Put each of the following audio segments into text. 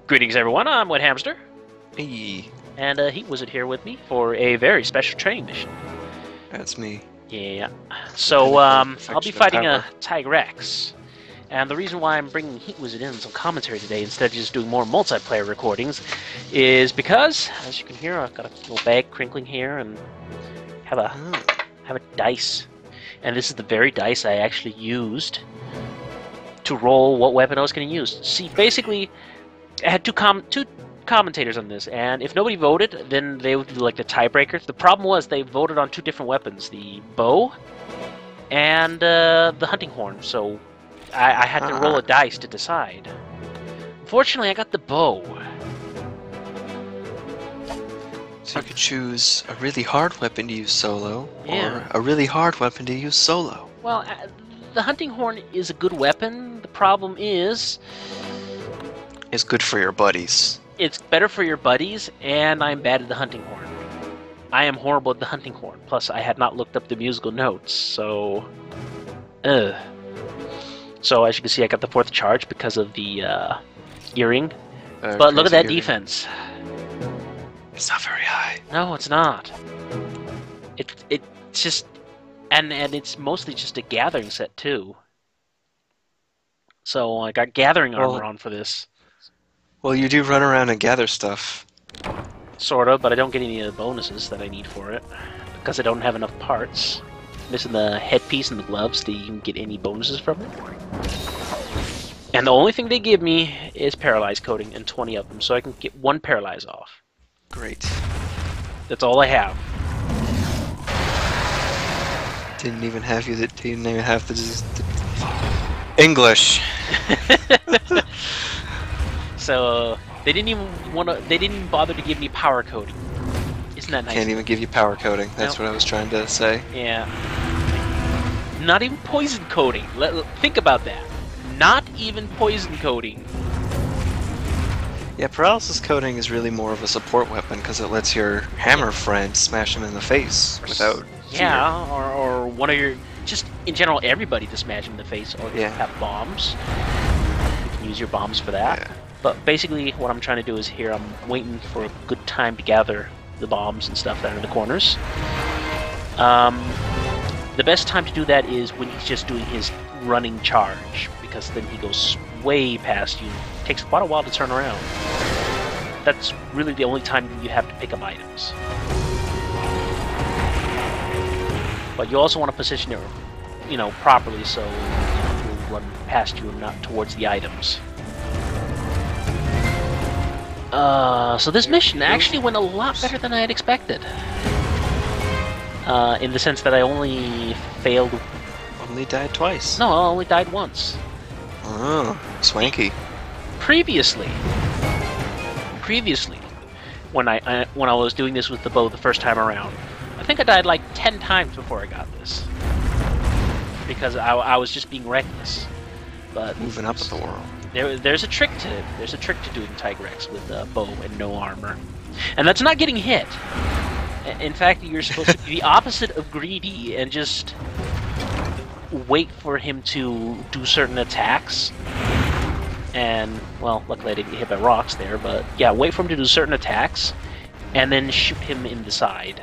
Greetings, everyone. I'm Wet Hamster, Hey, and Heat Wizard here with me for a very special training mission. that's me. Yeah. So, Pinnacle I'll be perfection of fighting a power. Tigrex. And the reason why I'm bringing Heat Wizard in some commentary today instead of just doing more multiplayer recordings is because, as you can hear, I've got a little bag crinkling here and have a dice. And this is the very dice I actually used to roll what weapon I was going to use. See, basically, I had two commentators on this, and if nobody voted, then they would do like the tiebreakers. The problem was they voted on two different weapons, the bow and the hunting horn, so I had to roll a dice to decide. Unfortunately, I got the bow. So you could choose a really hard weapon to use solo, Yeah. or a really hard weapon to use solo. Well, the hunting horn is a good weapon. The problem is It's good for your buddies. it's better for your buddies, and I'm bad at the hunting horn. I am horrible at the hunting horn. Plus, I had not looked up the musical notes, so... So, as you can see, I got the fourth charge because of the earring. But look at that defense. It's not very high. No, it's not. It's just... And it's mostly just a gathering set, too. So, I got gathering armor on for this. Well, you do run around and gather stuff. Sort of, but I don't get any of the bonuses that I need for it. Because I don't have enough parts. Missing the headpiece and the gloves that you can get any bonuses from it. And the only thing they give me is paralyze coating, and 20 of them, so I can get one paralyze off. Great. That's all I have. Didn't even have the English. So they didn't even bother to give me power coating. Isn't that nice? Can't even give you power coating. That's No. what I was trying to say. Yeah. Not even poison coating. Think about that. Not even poison coating. Yeah, paralysis coating is really more of a support weapon because it lets your hammer friend smash him in the face without Yeah, or one of your... Just, in general, everybody to smash him in the face, or Yeah. have bombs. You can use your bombs for that. Yeah. But basically, what I'm trying to do is here, I'm waiting for a good time to gather the bombs and stuff that are in the corners. The best time to do that is when he's just doing his running charge, because then he goes way past you. It takes quite a while to turn around. That's really the only time you have to pick up items. But you also want to position it, properly so it will run past you and not towards the items. So this mission actually went a lot better than I had expected. In the sense that I only failed... Only died twice. No, I only died once. Oh, swanky. Previously, when I was doing this with the bow the first time around, I think I died like 10 times before I got this. Because I was just being reckless. But Moving up in the world. there's a trick to doing Tigrex with bow and no armor, and that's not getting hit. In fact, you're supposed to be the opposite of greedy and just wait for him to do certain attacks. And well, luckily I didn't get hit by rocks there, but yeah, wait for him to do certain attacks, and then shoot him in the side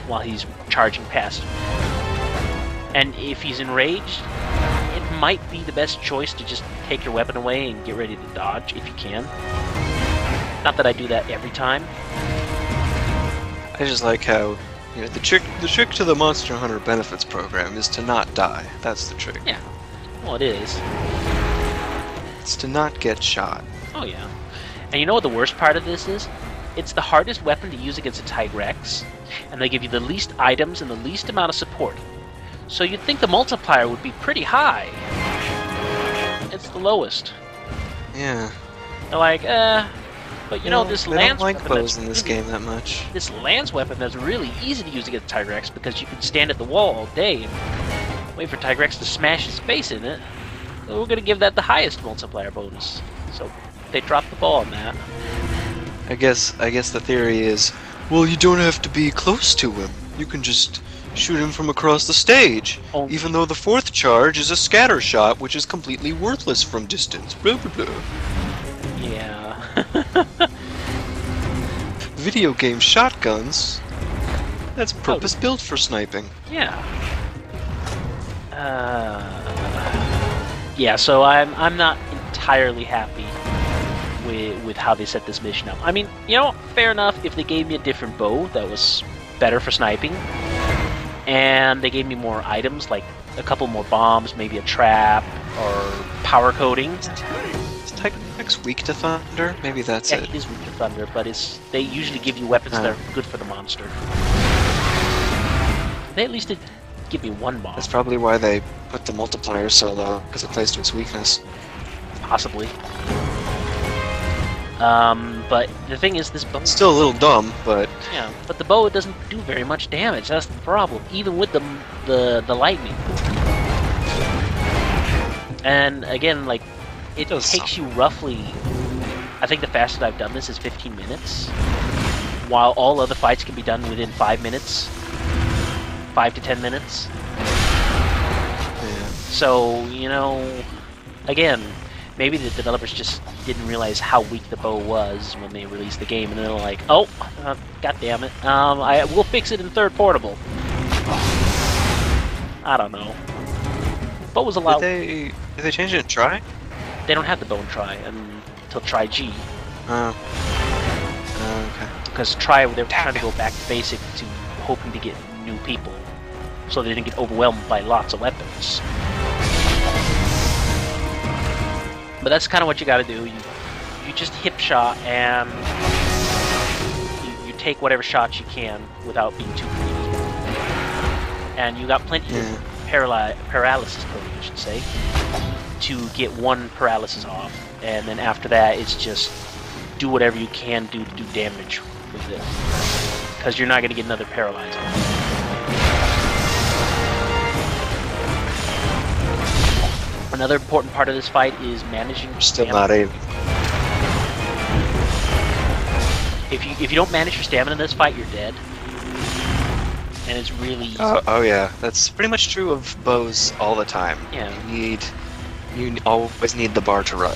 while he's charging past you. And if he's enraged, it might be the best choice to just take your weapon away and get ready to dodge if you can. Not that I do that every time. I just like how the trick to the Monster Hunter benefits program is to not die. That's the trick. Yeah. Well, it is. It's to not get shot. Oh, yeah. And you know what the worst part of this is? It's the hardest weapon to use against a Tigrex, and they give you the least items and the least amount of support. So you'd think the multiplier would be pretty high. It's the lowest. Yeah. They're like, but this I lance don't like weapon bows that's in this really- game that much. This lance weapon that's really easy to use against Tigrex because you can stand at the wall all day and wait for Tigrex to smash his face in it. So we're gonna give that the highest multiplier bonus. So they dropped the ball on that. I guess the theory is, well, you don't have to be close to him. You can just shoot him from across the stage, Only- even though the fourth charge is a scatter shot, which is completely worthless from distance. Blah blah blah. Yeah. Video game shotguns? That's purpose-built for sniping. Yeah. Yeah, so I'm not entirely happy with how they set this mission up. I mean, you know, fair enough if they gave me a different bow that was better for sniping, and they gave me more items, like a couple more bombs, maybe a trap, or power coating. Is Titanic weak to thunder? Maybe that's Yeah, it. it is weak to thunder, but they usually give you weapons that are good for the monster. They at least did give me one bomb. That's probably why they put the multiplier so low, because it plays to its weakness. Possibly. But the thing is, this bow... Still a little dumb, but... Yeah, but the bow doesn't do very much damage. That's the problem, even with the lightning. And again, like, it takes you roughly... I think the fastest I've done this is 15 minutes, while all other fights can be done within 5 minutes. 5 to 10 minutes. Yeah. So, you know, again, maybe the developers just didn't realize how weak the bow was when they released the game, and they're like, "Oh, god damn it! We'll fix it in third portable." I don't know. Bow was allowed. Did they change it in Try? They don't have the bow in Try until Try G, Okay. because Try they were trying to go back to basic to hoping to get new people, so they didn't get overwhelmed by lots of weapons. But that's kind of what you got to do. You just hip shot and you take whatever shots you can without being too greedy. And you got plenty of paralysis coating, I should say, to get one paralysis off. And then after that, it's just do whatever you can do to do damage with it, because you're not going to get another paralyzed. Another important part of this fight is managing. Still stamina. not aiming. If you don't manage your stamina in this fight, you're dead. And it's really easy. Oh yeah, that's pretty much true of bows all the time. Yeah. You always need the bar to roll.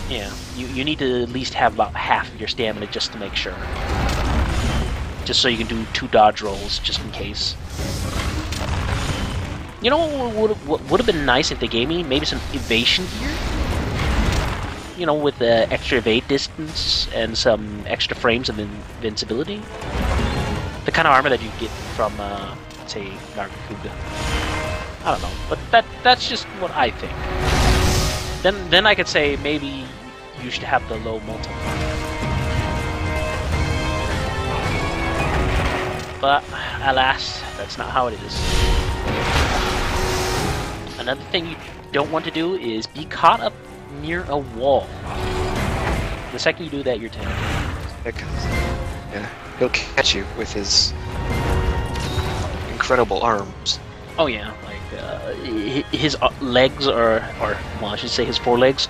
Yeah, you need to at least have about half of your stamina just to make sure. Just so you can do 2 dodge rolls, just in case. You know what would have been nice if they gave me? Maybe some evasion gear? You know, with the extra evade distance and some extra frames of invincibility. The kind of armor that you get from, say, Nargacuga. I don't know, but that's just what I think. Then I could say maybe you should have the low multiplier. But alas, that's not how it is. Another thing you don't want to do is be caught up near a wall. The second you do that, you're taken. Yeah, he'll catch you with his incredible arms. Oh yeah, like his legs or well, I should say his forelegs.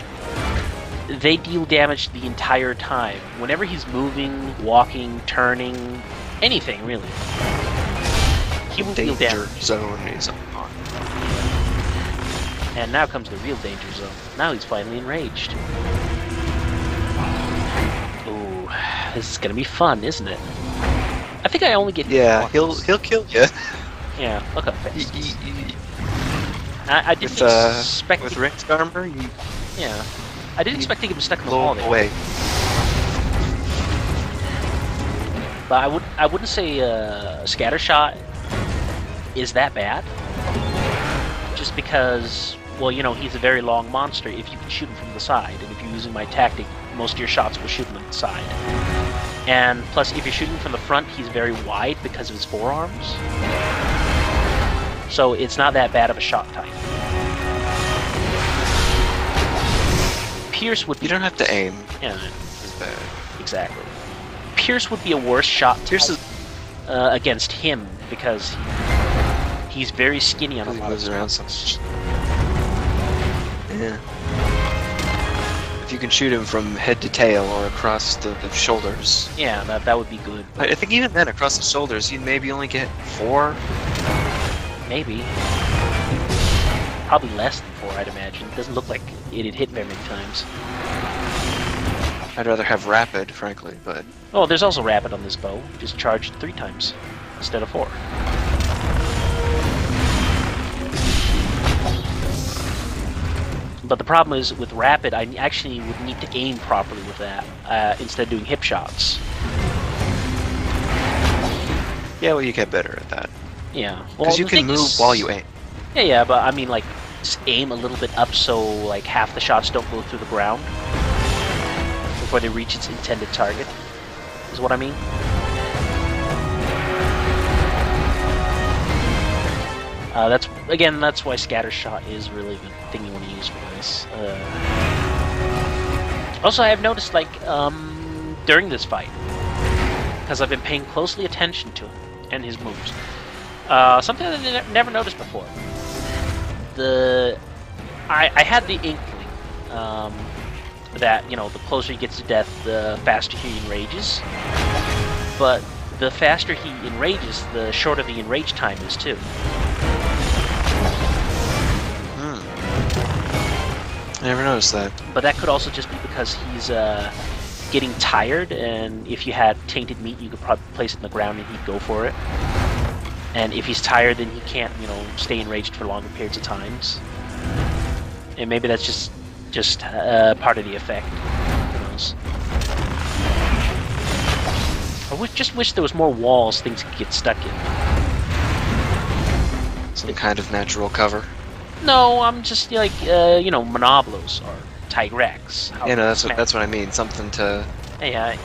They deal damage the entire time. Whenever he's moving, walking, turning, anything really, he will deal Danger damage. zone is on. And now comes the real danger zone. Now he's finally enraged. Ooh, this is gonna be fun, isn't it? I think I only get Yeah, once. he'll kill you. Yeah, look up fast. I didn't With expect with Rick's armor, you yeah, I didn't expect to get him stuck in the blow wall him there. away. But I wouldn't say scatter shot is that bad. Just because, well, you know, he's a very long monster if you can shoot him from the side, and if you're using my tactic, most of your shots will shoot him from the side. And plus, if you're shooting from the front, he's very wide because of his forearms. So it's not that bad of a shot type. Pierce would be... You don't have to aim. Yeah, It's bad. exactly. Pierce would be a worse shot type Pierce is against him because he's very skinny on a he lot of moves around so much. Yeah. If you can shoot him from head to tail or across the shoulders. Yeah, that would be good. I think even then, across the shoulders, you'd maybe only get 4. Maybe. Probably less than 4, I'd imagine. It doesn't look like it'd hit very many times. I'd rather have rapid, frankly, but Oh, there's also rapid on this bow. Just charged 3 times instead of 4. But the problem is with rapid, I actually would need to aim properly with that instead of doing hip shots. yeah, well, you get better at that. Yeah, Because you the can thing move is- while you aim. Yeah, but I mean, like, just aim a little bit up so like half the shots don't go through the ground before they reach its intended target. Is what I mean. That's why scatter shot is really the thing you want to use for this. Also, I have noticed, like, during this fight, because I've been paying closely attention to him and his moves, something that I never noticed before. I had the inkling that, you know, the closer he gets to death, the faster he enrages. But the faster he enrages, the shorter the enrage time is too. I never noticed that. But that could also just be because he's getting tired, and if you had tainted meat, you could probably place it in the ground and he'd go for it. And if he's tired, then he can't, you know, stay enraged for longer periods of times. And maybe that's just part of the effect. Who knows? I just wish there was more walls things could get stuck in. Some kind of natural cover. No, I'm just like, you know, Monoblos or Tigrex. Yeah, no, that's what I mean. Something to Yeah,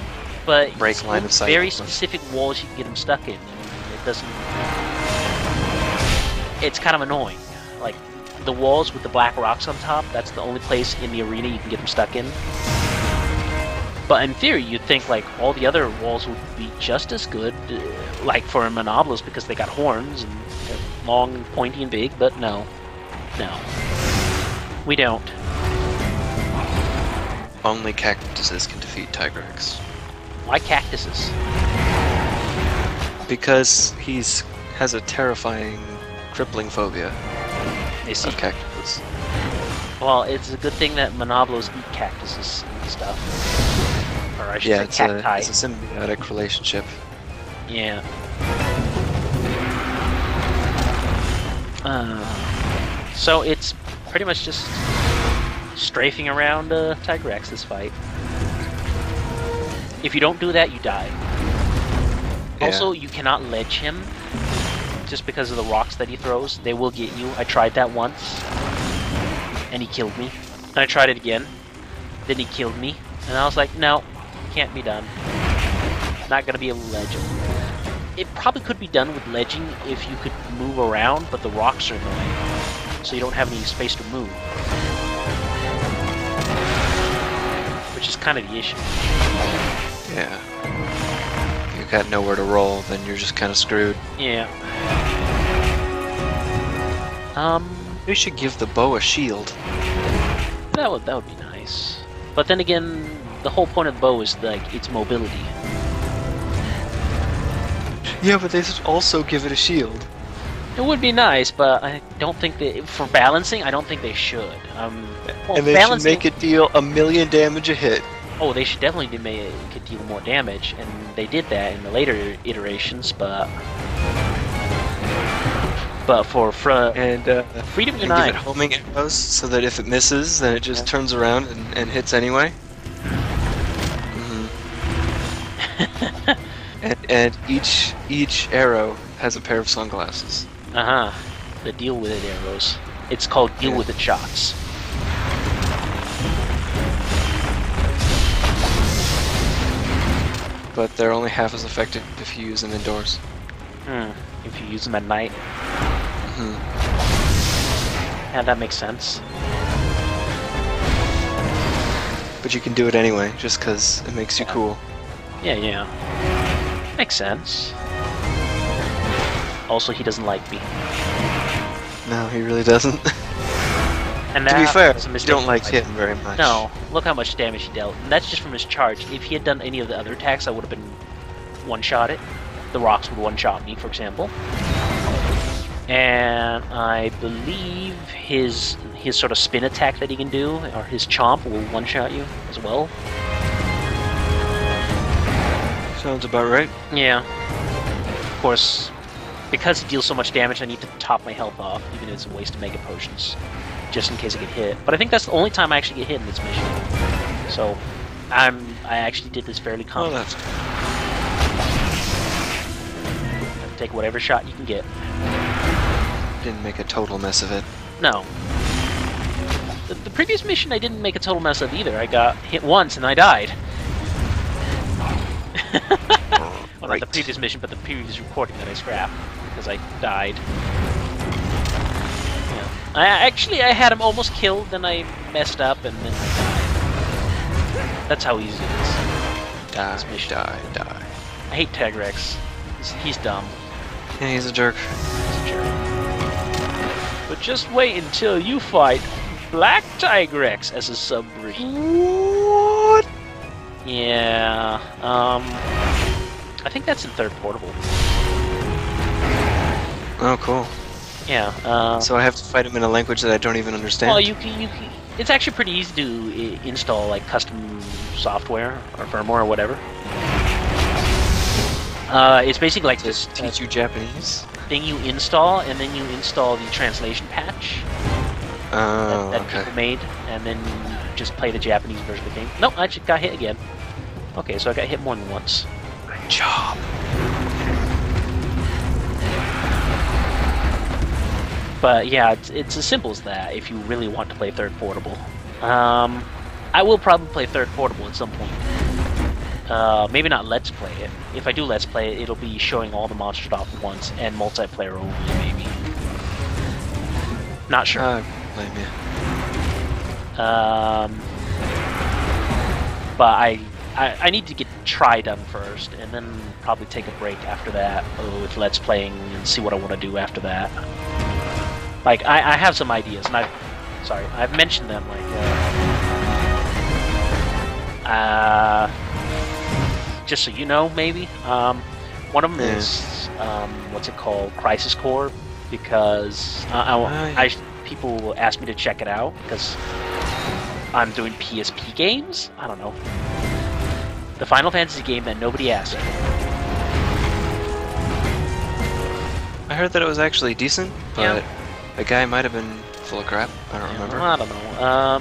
but break line of sight. very specific walls you can get them stuck in. And it doesn't. It's kind of annoying. Like the walls with the black rocks on top. That's the only place in the arena you can get them stuck in. But in theory, you'd think like all the other walls would be just as good, like for Monoblos, because they got horns and they're long and pointy and big. But no, we don't. Only cactuses can defeat Tigrex. Why cactuses? Because has a terrifying, crippling phobia They see. of cactuses. Well, it's a good thing that Monoblos eat cactuses and stuff. Or I should Yeah, say it's cacti. a symbiotic relationship. Yeah. So it's pretty much just strafing around Tigrex this fight. If you don't do that, you die. Yeah. Also, you cannot ledge him just because of the rocks that he throws. They will get you. I tried that once, and he killed me. And I tried it again, then he killed me. And I was like, no, can't be done. Not gonna be able to ledge him. It probably could be done with ledging if you could move around, but the rocks are annoying, so you don't have any space to move. Which is kind of the issue. Yeah. If you've got nowhere to roll, then you're just kind of screwed. Yeah. We should give the bow a shield. That would be nice. But then again, the whole point of the bow is like its mobility. Yeah, but they should also give it a shield. It would be nice, but I don't think that for balancing, I don't think they should. Well, And they should make it deal 1,000,000 damage a hit. Oh, they should definitely make it deal more damage, and they did that in the later iterations. But for And Freedom give it Unite, homing arrows so that if it misses, then it just turns around and hits anyway. And each arrow has a pair of sunglasses. the deal with it arrows. It's called deal with it shots. But they're only half as effective if you use them indoors. If you use them at night. Mhm. Yeah, that makes sense. But you can do it anyway, just because it makes you cool. Yeah. Makes sense. Also, he doesn't like me. No, he really doesn't. And To be that fair, was a you mistake don't like I him very much. No, look how much damage he dealt. And that's just from his charge. If he had done any of the other attacks, I would have been one-shotted. The rocks would one-shot me, for example. And I believe his sort of spin attack that he can do, or his chomp, will one-shot you as well. Sounds about right. Yeah. Of course, because he deals so much damage, I need to top my health off, even if it's a waste of Mega Potions, just in case I get hit. But I think that's the only time I actually get hit in this mission. So, I actually did this fairly Oh, confident. that's good. Take whatever shot you can get. Didn't make a total mess of it. No. The previous mission I didn't make a total mess of either. I got hit once and I died. Well, not the previous mission, but the previous recording that I scrapped because I died. Yeah. I had him almost killed, then I messed up, and then I died. That's how easy it is. Die, This mission. die. I hate Tigrex. He's dumb. Yeah, he's a jerk. He's a jerk. But just wait until you fight Black Tigrex as a sub-breed. What? Yeah, I think that's in third portable. Oh, cool. Yeah, So I have to fight him in a language that I don't even understand? well, you can, it's actually pretty easy to install, like, custom software, or firmware, or whatever. It's basically like this Teach you Japanese? thing you install, and then you install the translation patch Oh, that okay. people made, and then you just play the Japanese version of the game. Nope, I just got hit again. Okay, so I got hit more than once. Good job. But yeah, it's as simple as that if you really want to play third portable. I will probably play third portable at some point. Maybe not let's play it. If I do let's play it, it'll be showing all the monsters off at once and multiplayer only, maybe. Not sure. Blame you. But I need to get try done first, and then probably take a break after that with let's playing and see what I want to do after that. Like I have some ideas, and I've mentioned them, like just so you know, maybe one of them is what's it called, Crisis Core, because people ask me to check it out because I'm doing PSP games. I don't know. The Final Fantasy game that nobody asked for. I heard that it was actually decent, but Yeah. the guy might have been full of crap. I don't remember. I don't know.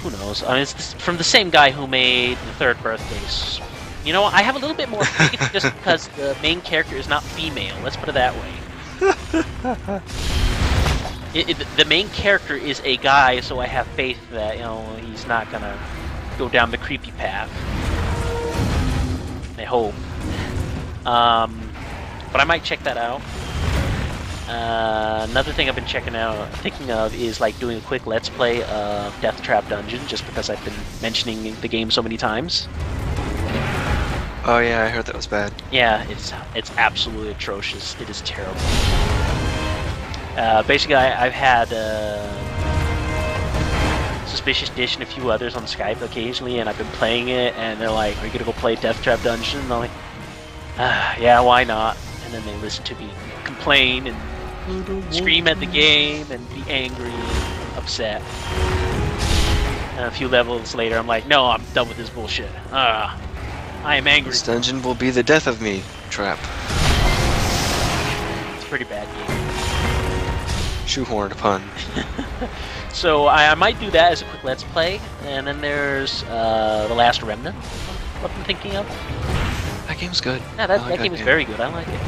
Who knows? I mean, it's from the same guy who made the Third Birthdays. You know, I have a little bit more faith just because the main character is not female. Let's put it that way. The main character is a guy, so I have faith that, you know, he's not gonna go down the creepy path. I hope. But I might check that out. Another thing I've been thinking of is like doing a quick let's play of Death Trap Dungeon, just because I've been mentioning the game so many times. Oh yeah, I heard that was bad. Yeah, it's absolutely atrocious. It is terrible. Basically, I've had Suspicious Dish and a few others on Skype occasionally, and I've been playing it, and they're like, "Are you gonna go play Death Trap Dungeon?" And I'm like, "Yeah, why not?" And then they listen to me complain and scream at the game and be angry and upset. And a few levels later, I'm like, "No, I'm done with this bullshit. I am angry." This dungeon will be the death of me. Trap. It's a pretty bad game. Shoehorned pun. So I might do that as a quick let's play, and then there's The Last Remnant. What I'm thinking of. That game's good. Yeah, that game is very good. I like it.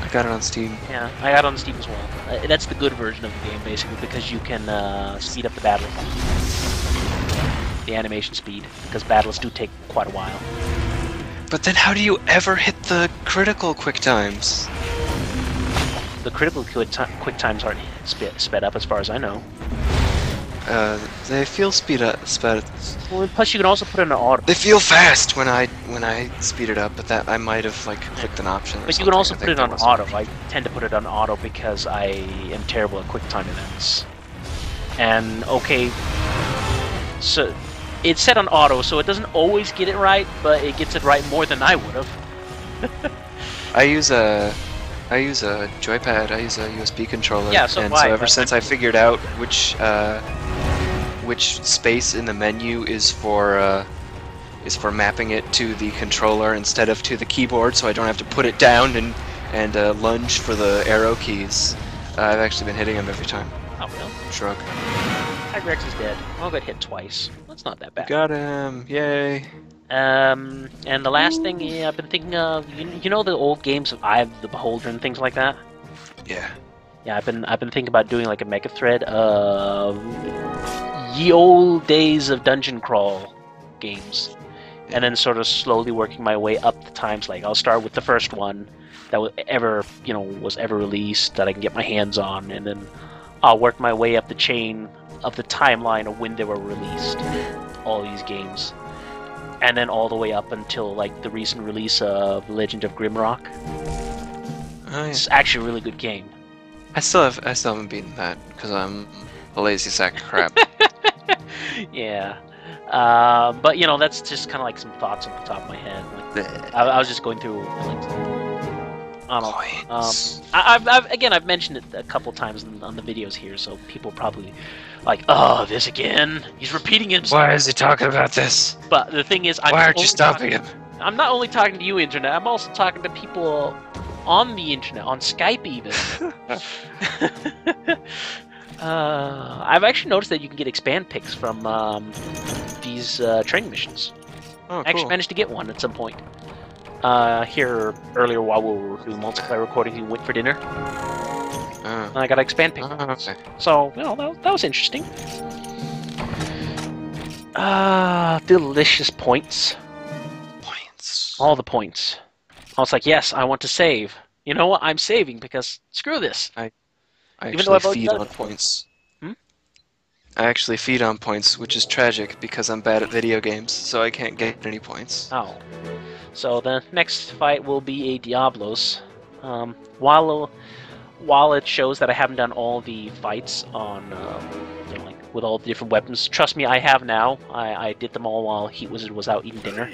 I got it on Steam. Yeah, I got it on Steam as well. That's the good version of the game, basically, because you can speed up the battle, the animation speed, because battles do take quite a while. But then how do you ever hit the critical quick times? The critical quick times aren't sped up, as far as I know. They feel sped. Well, plus you can also put it in auto. They feel fast when I speed it up, but that I might have like clicked an option. Or But you something. can also I put think it on there was auto. an I tend to put it on auto because I am terrible at quick time events. And okay, so it's set on auto, so it doesn't always get it right, but it gets it right more than I would have. I use a joypad. I use a USB controller. Yeah, so and why? so ever since I figured out which space in the menu is for is for mapping it to the controller instead of to the keyboard, so I don't have to put it down and lunge for the arrow keys. I've actually been hitting him every time. Oh, well. Shrug. Tigrex is dead. I'll get hit twice. That's not that bad. Got him! Yay! And the last thing I've been thinking of, you know the old games of Eye of the Beholder and things like that? Yeah. Yeah, I've been thinking about doing like a mega thread of ye old days of dungeon crawl games, and then sort of slowly working my way up the times. Like I'll start with the first one that was ever released that I can get my hands on, and then I'll work my way up the chain of the timeline of when they were released. All these games, and then all the way up until like the recent release of Legend of Grimrock. Oh, yeah. It's actually a really good game. I still haven't beaten that because I'm a lazy sack of crap. Yeah. But you know, that's just kind of like some thoughts off the top of my head. Like, I was just going through. Like, I don't know. Points. I've mentioned it a couple times on the videos here, so people probably like, oh, this again. He's repeating himself. Why is he talking about this? But the thing is, Why aren't you stopping him? I'm not only talking to you, Internet. I'm also talking to people on the Internet, on Skype even. I've actually noticed that you can get expand picks from these training missions. Oh, cool. I actually managed to get one at some point. Here earlier while we were doing multiplayer recording, we went for dinner. And I got an expand pick. Okay. So, you know, that was interesting. Delicious points. Points. All the points. I was like, yes, I want to save. You know what? I'm saving because screw this. I Even though I've actually already feed done on it. points. Hmm? I actually feed on points, which is tragic because I'm bad at video games, so I can't get any points. Oh. So the next fight will be a Diablos. While it shows that I haven't done all the fights on, you know, like with all the different weapons, trust me, I have now. I did them all while Heat Wizard was out eating dinner.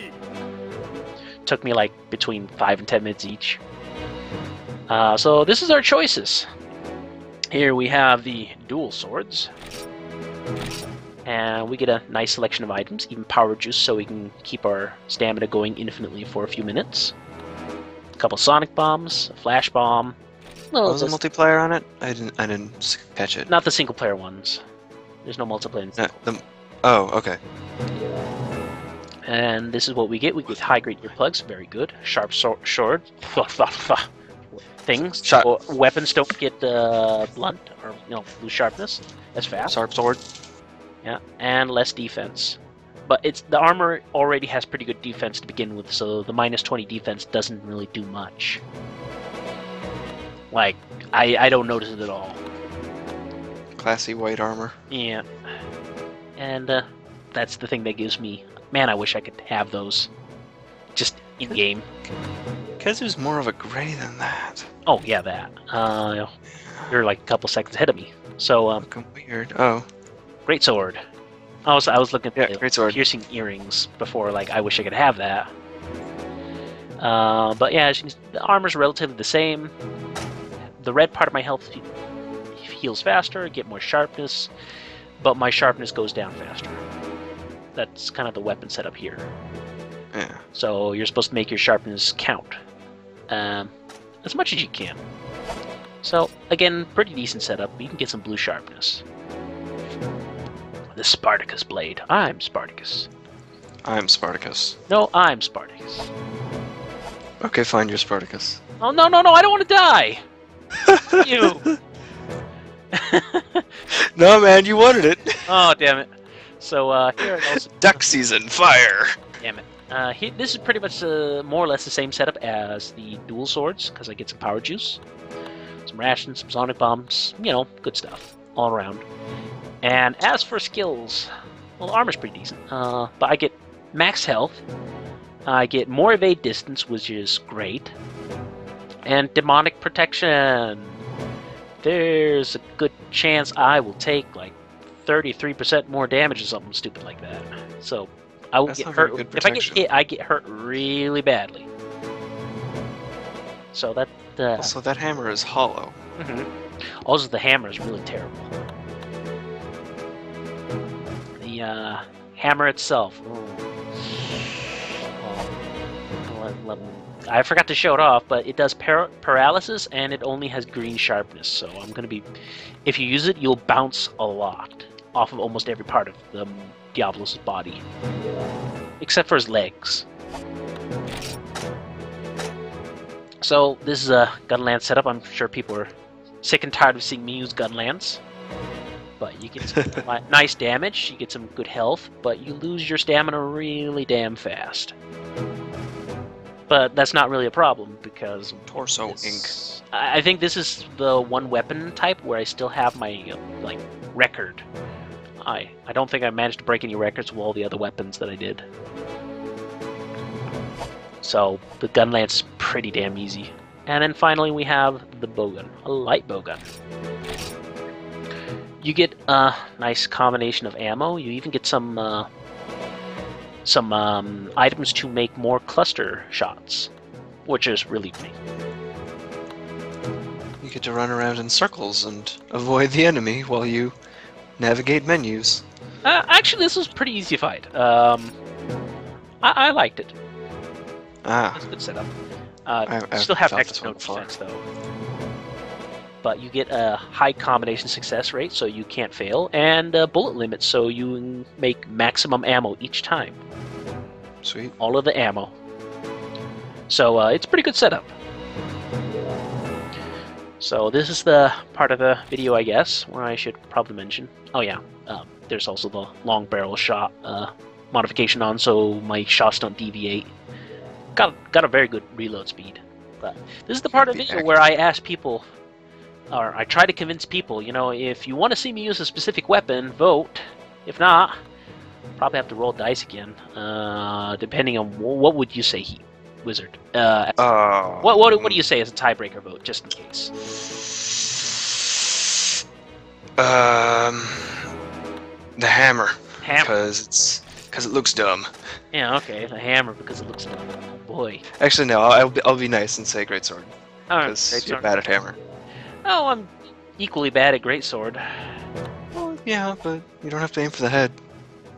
Took me like between 5 and 10 minutes each. So this is our choices. Here we have the dual swords. And we get a nice selection of items, even power juice, so we can keep our stamina going infinitely for a few minutes. A couple sonic bombs, a flash bomb. No, Was there multiplayer on it? I didn't catch it. not the single player ones. There's no multiplayer. Oh, okay. And this is what we get. We get high grade earplugs, very good. Sharp sword. Things. Sharp. Weapons don't get blunt or lose sharpness as fast. Sharp sword. Yeah, and less defense. But the armor already has pretty good defense to begin with, so the minus 20 defense doesn't really do much. Like, I don't notice it at all. Classy white armor. Yeah. And that's the thing that gives me... Man, I wish I could have those. Just in-game. Kezu's more of a gray than that. Oh, yeah, that. You're like a couple seconds ahead of me. So, Looking weird. Oh. great sword. I was looking at the great sword. piercing earrings before, like, I wish I could have that. But yeah, as you can see, the armor's relatively the same. The red part of my health heals faster, I get more sharpness, but my sharpness goes down faster. That's kind of the weapon setup here. Yeah. So you're supposed to make your sharpness count as much as you can. So again, pretty decent setup. You can get some blue sharpness. The Spartacus blade. I'm Spartacus. I'm Spartacus. No, I'm Spartacus. Okay, fine, you're Spartacus. Oh no, I don't want to die. You. No, man, you wanted it. Oh damn it. So here it also. Duck season, fire. Damn it. This is pretty much more or less the same setup as the dual swords, because I get some power juice, some rations, some sonic bombs, good stuff all around. And as for skills, well, armor's pretty decent, but I get max health, I get more evade distance, which is great, and demonic protection. There's a good chance I will take like 33% more damage or something stupid like that. So I will That's get not very hurt. good If I get protection. hit, I get hurt really badly. So that. Also, that hammer is hollow. Also, the hammer is really terrible. The hammer itself. I forgot to show it off, but it does paralysis, and it only has green sharpness. So I'm gonna be, if you use it, you'll bounce a lot off of almost every part of the Diablos' body, except for his legs. So this is a Gunlance setup. I'm sure people are sick and tired of seeing me use Gunlance. But you get some nice damage, you get some good health, but you lose your stamina really damn fast. But that's not really a problem, because Torso ink. I think this is the one weapon type where I still have my like record. I don't think I managed to break any records with all the other weapons that I did. So the Gunlance is pretty damn easy. And then finally we have the bowgun, a light bowgun. You get a nice combination of ammo. You even get some items to make more cluster shots, which is really neat. You get to run around in circles and avoid the enemy while you navigate menus. Actually, this was a pretty easy fight. I liked it. It's a good setup. You still have extra no defense, though. But you get a high combination success rate, so you can't fail, and a bullet limit, so you make maximum ammo each time. Sweet. All of the ammo. So it's a pretty good setup. So this is the part of the video, I guess, where I should probably mention. Oh yeah, there's also the long barrel shot modification on, so my shots don't deviate. Got a very good reload speed. But this is the part of the video where I ask people, or I try to convince people, you know, if you want to see me use a specific weapon, vote. If not, probably have to roll dice again. Depending on what would you say, Wizard? What do you say as a tiebreaker vote, just in case? The hammer. Hammer. Because it looks dumb. Yeah, okay, the hammer because it looks dumb. Oh boy. Actually, no. I'll be nice and say greatsword. Because you're bad at hammer. Oh, I'm equally bad at greatsword. Well, yeah, but you don't have to aim for the head.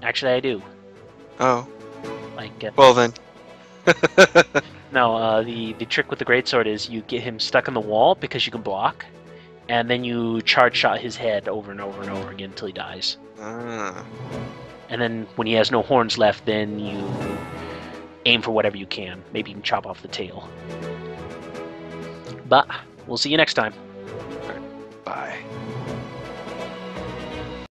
Actually, I do. Oh. Like. Well then. No, the trick with the greatsword is you get him stuck in the wall because you can block, and then you charge shot his head over and over and over again until he dies. Ah. And then when he has no horns left, then you aim for whatever you can. Maybe you can chop off the tail. But we'll see you next time. Bye.